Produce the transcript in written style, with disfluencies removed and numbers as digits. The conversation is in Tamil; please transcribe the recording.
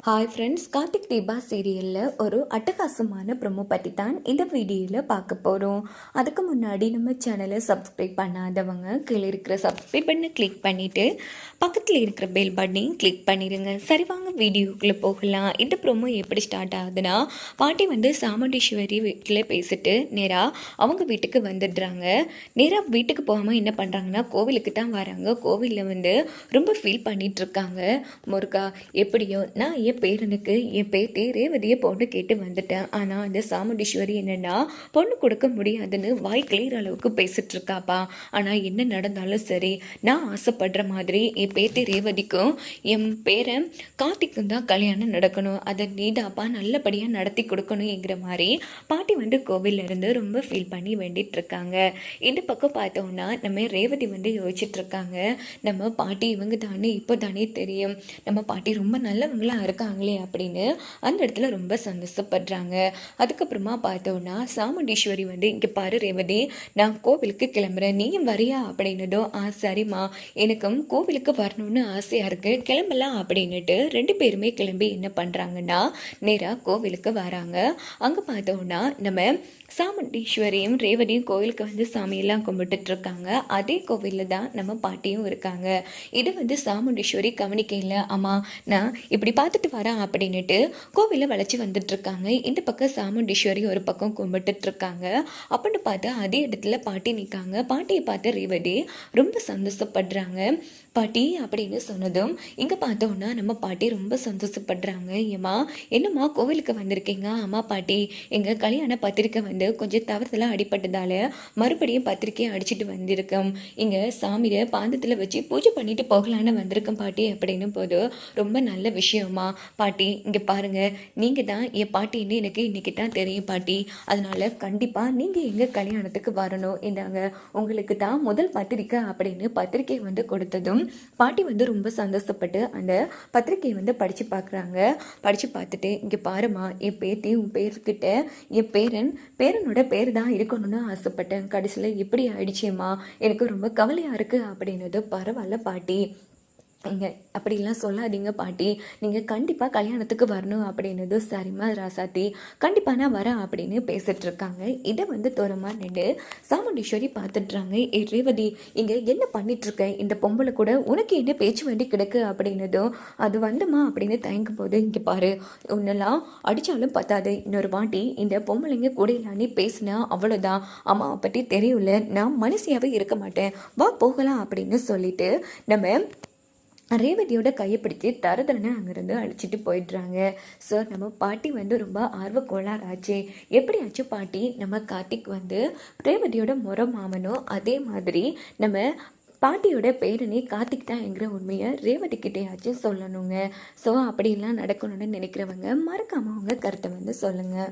ஹாய் ஃப்ரெண்ட்ஸ், கார்த்திக் தீபா சீரியலில் ஒரு அட்டகாசமான ப்ரொமோ பற்றி தான் இந்த வீடியோவில் பார்க்க போகிறோம். அதுக்கு முன்னாடி நம்ம சேனலை சப்ஸ்கிரைப் பண்ணாதவங்க கீழே இருக்கிற சப்ஸ்கிரைப் பண்ணி கிளிக் பண்ணிவிட்டு பக்கத்தில் இருக்கிற பெல் பட்டனையும் கிளிக் பண்ணிடுங்க. சரி, வாங்க வீடியோக்குள்ளே போகலாம். இந்த ப்ரொமோ எப்படி ஸ்டார்ட் ஆகுதுன்னா, பாட்டி சாமுண்டீஸ்வரி வீட்டில் பேசிட்டு நேராக அவங்க வீட்டுக்கு வந்துடுறாங்க. நேராக வீட்டுக்கு போகாமல் என்ன பண்ணுறாங்கன்னா, கோவிலுக்கு தான் வராங்க. கோவிலில் ரொம்ப ஃபீல் பண்ணிகிட்ருக்காங்க. முருகா, எப்படியோ நான் என் பேரனுக்கு என் பேத்தி ரேவதியை பொண்ணு கேட்டு வந்துட்டேன். ஆனால் அந்த சாமுண்டீஸ்வரி என்னென்னா பொண்ணு கொடுக்க முடியாதுன்னு வாய் கிளியர் அளவுக்கு பேசிட்டு இருக்காப்பா. ஆனால் என்ன நடந்தாலும் சரி, நான் ஆசைப்படுற மாதிரி என் பேத்தி ரேவதிக்கும் என் பேரன் கார்த்திக்கும் தான் கல்யாணம் நடக்கணும். அதை நீதாப்பா நல்லபடியாக நடத்தி கொடுக்கணுங்கிற மாதிரி பாட்டி கோவில்ல இருந்து ரொம்ப ஃபீல் பண்ணி வேண்டிட்டு இருக்காங்க. இந்த பக்கம் பார்த்தோம்னா நம்ம ரேவதி யோசிச்சுட்டு இருக்காங்க. நம்ம பாட்டி இவங்க தானே இப்போ தானே தெரியும், நம்ம பாட்டி ரொம்ப நல்லவங்களாக இருக்காங்களே அப்படின்னு அந்த இடத்துல ரொம்ப சந்தோஷப்படுறாங்க. அதுக்கப்புறமா பார்த்தோன்னா சாமுண்டீஸ்வரி இங்கே பாரு ரேவதி, நான் கோவிலுக்கு கிளம்புறேன், நீயும் வரியா அப்படின்னதும் சரிம்மா, எனக்கும் கோவிலுக்கு வரணும்னு ஆசையாக இருக்குது, கிளம்பலாம் அப்படின்னுட்டு ரெண்டு பேருமே கிளம்பி என்ன பண்ணுறாங்கன்னா நேராக கோவிலுக்கு வராங்க. அங்கே பார்த்தோன்னா நம்ம சாமுண்டீஸ்வரியும் ரேவதியும் கோவிலுக்கு சாமியெல்லாம் கும்பிட்டுட்டு இருக்காங்க. அதே கோவிலில் தான் நம்ம பாட்டியும் இருக்காங்க. இது சாமுண்டீஸ்வரி கவனிக்கையில், அம்மா நான் இப்படி பார்த்துட்டு வரேன் அப்படின்னுட்டு கோவிலில் வளைச்சி வந்துட்டு இருக்காங்க. இந்த பக்கம் சாமுண்டீஸ்வரி ஒரு பக்கம் கும்பிட்டுட்டு இருக்காங்க. அப்படின்னு பார்த்து அதே இடத்துல பாட்டி நிற்காங்க. பாட்டியை பார்த்து ரேவதி ரொம்ப சந்தோஷப்படுறாங்க. பாட்டி அப்படின்னு சொன்னதும் இங்கே பார்த்தோன்னா நம்ம பாட்டி ரொம்ப சந்தோஷப்படுறாங்க. ஏம்மா என்னம்மா கோவிலுக்கு வந்திருக்கீங்க? அம்மா பாட்டி, எங்கள் கல்யாண பத்திரிக்கை கொஞ்சம் தவறுதலாக அடிப்பட்டதால் மறுபடியும் பத்திரிக்கையை அடிச்சுட்டு வந்திருக்கோம். இங்கே சாமியை பாந்தத்தில் வச்சு பூஜை பண்ணிட்டு போகலான்னு வந்திருக்கோம் பாட்டி அப்படின்னு போது, ரொம்ப நல்ல விஷயமா பாட்டி. இங்கே பாருங்கள், நீங்கள் தான் என் பாட்டின்னு எனக்கு இன்றைக்கி தான் தெரியும் பாட்டி. அதனால் கண்டிப்பாக நீங்கள் எங்கள் கல்யாணத்துக்கு வரணும். இந்தாங்க உங்களுக்கு தான் முதல் பத்திரிக்கை அப்படின்னு பத்திரிக்கை கொடுத்ததும் பாட்டி ரொம்ப சந்தோஷப்பட்டு அந்த பத்திரிக்கையை படித்து பார்க்குறாங்க. படித்து பார்த்துட்டு, இங்கே பாருமா, என் பேத்தி உன் பேர்கிட்ட என் பேரனோட பேர் தான் இருக்கணும்னு ஆசைப்பட்டேன், கடைசியில் இப்படி ஆயிடுச்சேம்மா, எனக்கு ரொம்ப கவலையாக இருக்குது அப்படின்னது. பரவாயில்ல பாட்டி, இங்கே அப்படிலாம் சொல்லாதீங்க பாட்டி, நீங்கள் கண்டிப்பாக கல்யாணத்துக்கு வரணும் அப்படின்னது. சரிம்மா ராசாத்தி, கண்டிப்பாக நான் வரேன் அப்படின்னு பேசிட்டு இருக்காங்க. இதை தூரமாக நின்று சாமுண்டீஸ்வரி பார்த்துட்றாங்க. ரேவதி, இங்கே என்ன பண்ணிட்டுருக்க? இந்த பொம்பளை கூட உனக்கு என்ன பேச்சு வேண்டி கிடக்கு அப்படின்னதும், அது அப்படின்னு தயங்கும் போது, இங்கே பாரு, ஒன்னெல்லாம் அடித்தாலும் பத்தாது, இன்னொரு வாட்டி இந்த பொம்பளைங்க கூட இல்லானே பேசினா அவ்வளோதான். அம்மாவை பற்றி தெரியும்ல, நான் மனசியாகவே இருக்க மாட்டேன், வா போகலாம் அப்படின்னு சொல்லிட்டு நம்ம ரேவதியோட கையை பிடிச்சி தரதரன்னு அங்கேருந்து அழைச்சிட்டு போயிடுறாங்க. ஸோ நம்ம பாட்டி ரொம்ப ஆர்வ கோளாறாச்சு. எப்படியாச்சும் பாட்டி நம்ம கார்த்திக் ரேவதியோட முறை மாமனோ, அதே மாதிரி நம்ம பாட்டியோட பேரனே கார்த்திக் தான் என்கிற உண்மையை ரேவதி கிட்டேயாச்சும் சொல்லணுங்க. ஸோ அப்படிலாம் நடக்கணும்னு நினைக்கிறவங்க மறக்காமல் அவங்க கருத்தை சொல்லுங்கள்.